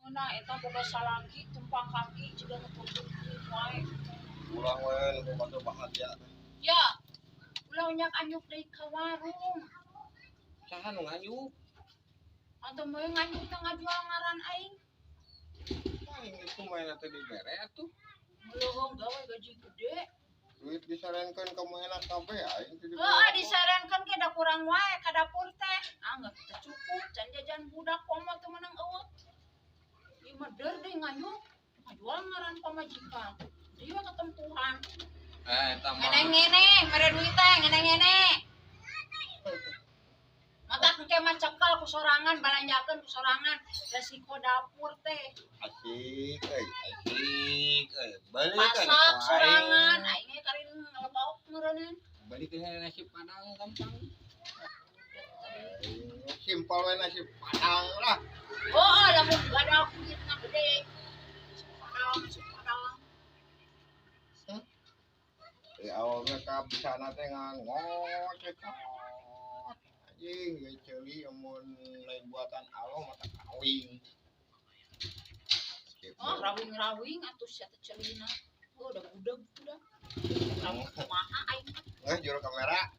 Nah, eta boga salaki tumpang kaki juga ngetutup wae. Ulah we nu bantu bahagia. Ya, ulah nyak anyuk deui ka warung. Saha nu nganyuk? Atuh meuy nganyuk teh ngajual ngaran aing. Aing itu main teh di mere atuh. Belum gawe gaji gede. Duit disarankeun ka maena kabeh aing teh. Heeh, disarankeun ke da kurang wae ka dapur teh. Geus teu cukup can jajan budak komo teh meunang eueuh. Ieu mah deur deui nganyuk. Ngajual ngaran pamajikan. Dieu ketempuhan. Tambah. Ngene-ngene, mere duit teh ngene-ngene. Mata engke mah cekal ku sorangan, balanjakeun ku sorangan. Resiko dapur teh. Asik asik balik Masak sorangan, aing ge karin ngelebauk meureuneuh. Balik ke nasi padang gampang. Simpel we nasi padang lah. Oh, lamun ada kuitna gede. Padang. Awalnya ka bisana teh ngocek. Anjing ge ceuli amun lain buatan Allah mata kawing. Oh, rawing-rawing atuh sia teh ceulina. Oh, udah budeg udah. Rawing kumaha aing. Juru kamera.